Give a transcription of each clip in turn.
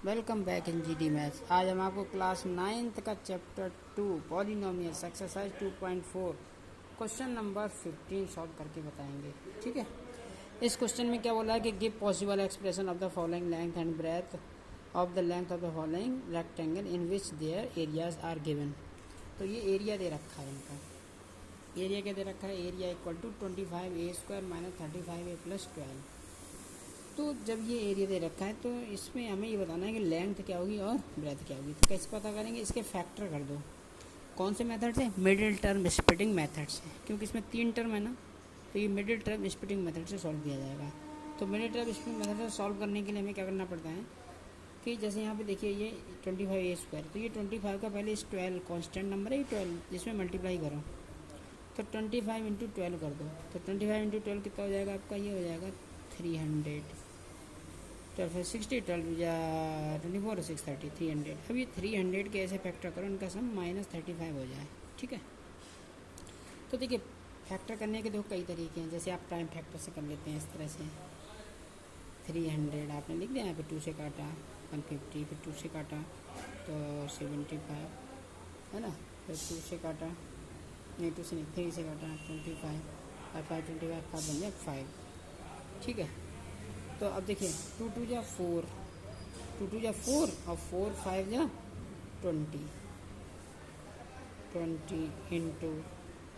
Welcome back in GD maths. आज हम आपको क्लास 9th का chapter 2 polynomials exercise 2.4 question number 15 solve करके बताएंगे। ठीक है, इस क्वेश्चन में क्या बोला है कि give possible expression of the following length and breadth of the length of the following rectangle in which their areas are given. तो ये एरिया दे रखा है इनका। एरिया क्या दे रखा है? Area equal to 25a² minus 35a plus 12। तो जब ये एरिया दे रखा है तो इसमें हमें ये बताना है कि लेंथ क्या होगी और ब्रेथ क्या होगी। तो कैसे पता करेंगे? इसके फैक्टर कर दो। कौन से मेथड से? मिडिल टर्म स्प्लिटिंग मेथड से, क्योंकि इसमें 3 टर्म है ना, तो ये मिडिल टर्म स्प्लिटिंग मेथड से सॉल्व किया जाएगा। तो मिडिल टर्म स्प्लिटिंग मेथड से सॉल्व करने के लिए हमें क्या करना पड़ता है कि जैसे यहाँ पे देखिए ये 25a², तो ये 25 का पहले इस 12 कॉन्स्टेंट नंबर है, ये 12 जिसमें मल्टीप्लाई करो तो 25 इंटू 12 कर दो। तो 25 इंटू 12 कितना हो जाएगा आपका? ये हो जाएगा 300। 12 60 12 या 24 और 6 30 300। अब ये 300 के ऐसे फैक्टर करो, इनका सम -35 हो जाए। ठीक है, तो देखिए फैक्टर करने के दो कई तरीके हैं। जैसे आप प्राइम फैक्टर से कर लेते हैं इस तरह से। 300 आपने लिख दिया, यहाँ पे 2 से काटा 150, फिर 2 से काटा तो 75 है ना, फिर 2 से काटा नहीं 2 से नहीं 3 से काटा 25 और 5 25 5 बन जाए 5। ठीक है, तो अब देखिए 2 2 जा 4, 2 2 जा 4 और 4 5 जा 20 इंटू,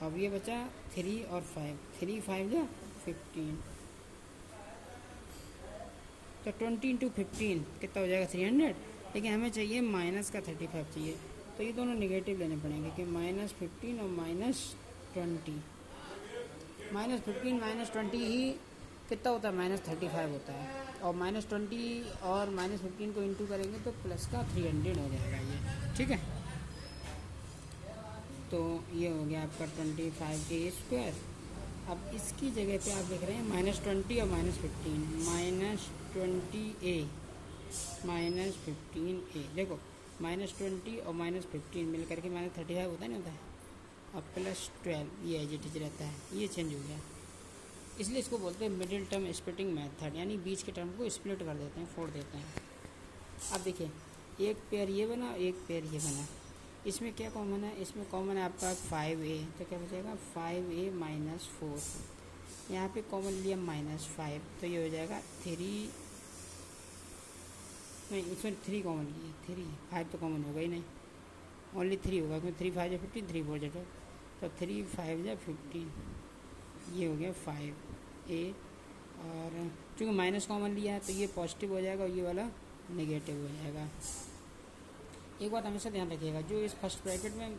अब ये बचा 3 और 5, 3 5 जा 15, तो 20 इंटू 15 कितना हो जाएगा? 300। लेकिन हमें चाहिए माइनस का 35 चाहिए, तो ये दोनों निगेटिव लेने पड़ेंगे कि -15 और -20। -15 -20 ही कितना होता है? -35 होता है। और -20 और -15 को इंटू करेंगे तो प्लस का 300 हो जाएगा ये। ठीक है, तो ये हो गया आपका 25a²। अब इसकी जगह पे आप देख रहे हैं -20 और -15, -20a -15a। देखो -20 और -15 मिल करके -35 होता है नहीं होता है, और +12 ये एज इट इज रहता है, ये चेंज हो गया। इसलिए इसको बोलते हैं मिडिल टर्म स्प्लिटिंग मेथड, यानी बीच के टर्म को स्प्लिट कर देते हैं, फोड़ देते हैं। अब देखिए एक पेयर ये बना, एक पेयर ये बना। इसमें क्या कॉमन है? इसमें कॉमन है आपका 5a, तो क्या बचेगा? 5a minus 4। यहाँ पे कॉमन लिया -5, तो ये हो जाएगा 3, नहीं इसमें 3 कॉमन लिए, 3 5 तो कॉमन होगा ही नहीं, ओनली 3 होगा, क्योंकि 3 5 15, 3 4 12, तो 3 5 15, ये हो गया 5a। और चूँकि माइनस कॉमन लिया है तो ये पॉजिटिव हो जाएगा और ये वाला नेगेटिव हो जाएगा। एक बात हमेशा ध्यान रखिएगा, जो इस फर्स्ट ब्रैकेट में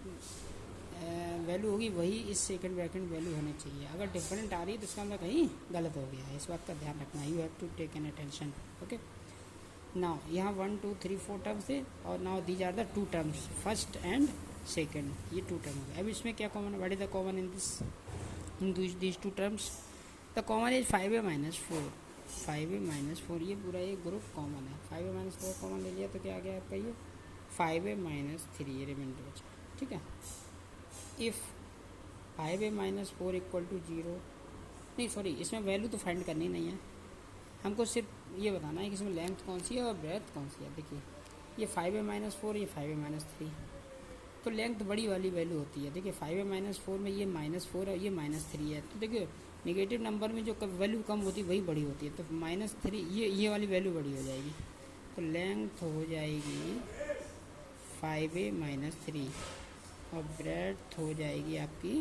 वैल्यू होगी वही इस सेकंड ब्रैकेट में वैल्यू होनी चाहिए। अगर डिफरेंट आ रही है तो इसका मतलब कहीं गलत हो गया है, इस बात का ध्यान रखना। You have to take an attention. Okay, now यहाँ 1 2 3 4 टर्म्स है, और now these are the 2 terms, first and second, ये 2 टर्म हो गए। अब इसमें क्या कॉमन है? What is the common in this, in these 2 terms? The common is 5a minus 4, 5a minus 4, ये पूरा ये ग्रुप कॉमन है। 5a माइनस 4 कॉमन ले लिया तो क्या आ गया आपका? ये 5a माइनस 3, ये रिमाइंडर बचा। ठीक है, if 5a minus 4 equal to 0, नहीं सॉरी, इसमें वैल्यू तो फाइंड करनी नहीं है, हमको सिर्फ ये बताना है कि इसमें लेंथ कौन सी है और ब्रेथ कौन सी है। देखिए ये 5a माइनस 4, ये 5a माइनस 3, तो लेंथ बड़ी वाली वैल्यू होती है। देखिए 5a माइनस 4 में ये -4 और ये -3 है, तो देखिए नेगेटिव नंबर में जो वैल्यू कम होती है वही बड़ी होती है, तो -3 ये वाली वैल्यू बड़ी हो जाएगी, तो लेंथ हो जाएगी 5a माइनस 3 और ब्रेथ हो जाएगी आपकी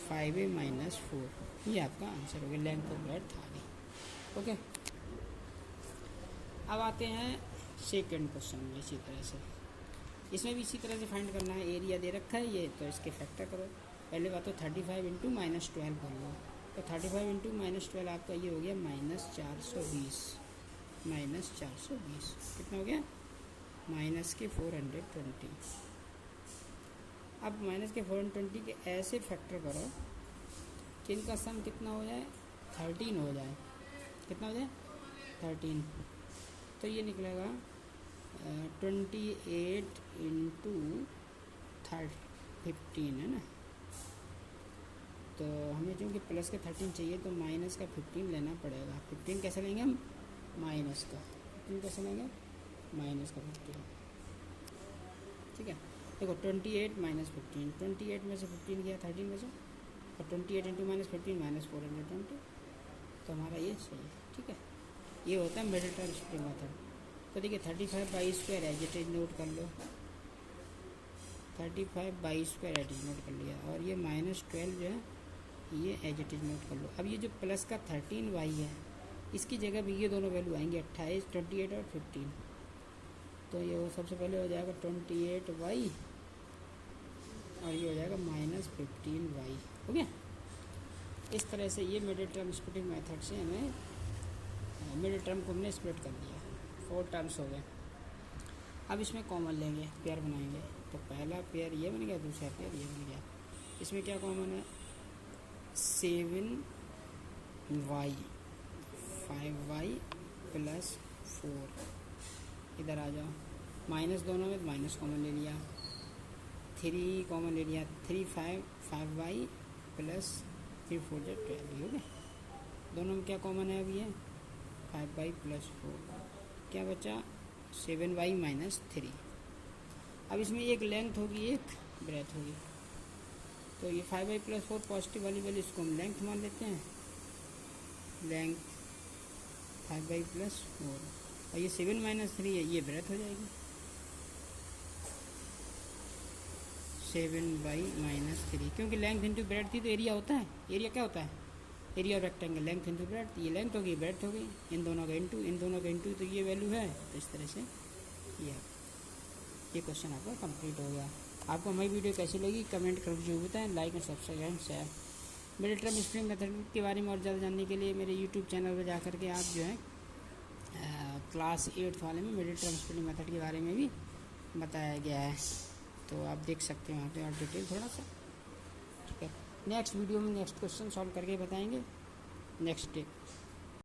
5a माइनस 4। ये आपका आंसर हो गया, लेंथ और ब्रेथ आ गई। ओके, अब आते हैं सेकंड क्वेश्चन में। इसी तरह से इसमें भी इसी तरह से फाइंड करना है। एरिया दे रखा है ये, तो इसके फैक्टर करो। पहले बात तो 35 इंटू -12 कर लो, तो 35 इंटू -12 आपका ये हो गया -420, -420 कितना हो गया? -420। अब -420 के ऐसे फैक्टर करो कि इनका सम कितना हो जाए? 13 हो जाए। कितना हो जाए? 13, तो ये निकलेगा 28 इंटू 15 है ना, तो हमें चूँकि प्लस का 13 चाहिए तो माइनस का 15 लेना पड़ेगा। 15 कैसे लेंगे हम? माइनस का 15 कैसे लेंगे? माइनस का 15, ठीक है। देखो 28 माइनस 15, 28 में से 15 गया 13 में से, और 28 इंटू माइनस 15 माइनस 420, तो हमारा ये सही है, ठीक है। ये होता है मिडिल टर्म स्प्लिटिंग मेथड। तो देखिए 35/2 एज इट इज नोट कर लो, 35/2 एज इट इज नोट कर लिया, और ये -12 जो है ये एज इट इज नोट कर लो। अब ये जो प्लस का 13y है, इसकी जगह भी ये दोनों वैल्यू आएंगे 28, 28 और 15। तो ये वो सबसे पहले हो जाएगा 28y, और ये हो जाएगा -15y, हो गया। इस तरह से ये मिडिल टर्म स्प्लिटिंग मेथड से हमें मिडिल टर्म को हमने स्प्लिट कर दिया, 4 टर्म्स हो गए। अब इसमें कॉमन लेंगे, पेयर बनाएंगे। तो पहला पेयर ये बन गया, दूसरा पेयर ये बन गया। इसमें क्या कॉमन है, 7y, 5y + 4, इधर आ जाओ, माइनस दोनों में माइनस कॉमन ले लिया, 3 कॉमन ले लिया, 3 5y + 3 4 12, हो गया। दोनों में क्या कॉमन है, अभी है 5y + 4, क्या बचा 7y - 3। अब इसमें एक लेंथ होगी, एक ब्रेथ होगी। तो ये 5y + 4 पॉजिटिव वाली वैल्यू, इसको हम लेंथ मान लेते हैं, लेंथ 5y + 4, और ये 7 - 3 है, ये ब्रेथ हो जाएगी, 7y - 3, क्योंकि लेंथ इंटू ब्रेथ थी तो एरिया होता है। एरिया क्या होता है, area rectangle, length into breadth, ये लेंथ होगी ब्रेथ हो गई, इन दोनों का इंटू, इन दोनों का इंटू, तो ये वैल्यू है। तो इस तरह से ये क्वेश्चन आपका कंप्लीट हो गया। आपको हमारी वीडियो कैसी लगी कमेंट करके जरूर बताएं, लाइक और subscribe and share. Middle term splitting method के बारे में और ज़्यादा जानने के लिए मेरे यूट्यूब चैनल पर जा करके आप जो है क्लास 8 वाले में मिडिल टर्म स्प्लिटिंग मेथड के बारे में भी बताया गया है, तो आप देख सकते हैं वहाँ पे और डिटेल थोड़ा सा, ठीक है। नेक्स्ट वीडियो में नेक्स्ट क्वेश्चन सॉल्व करके बताएंगे नेक्स्ट डे।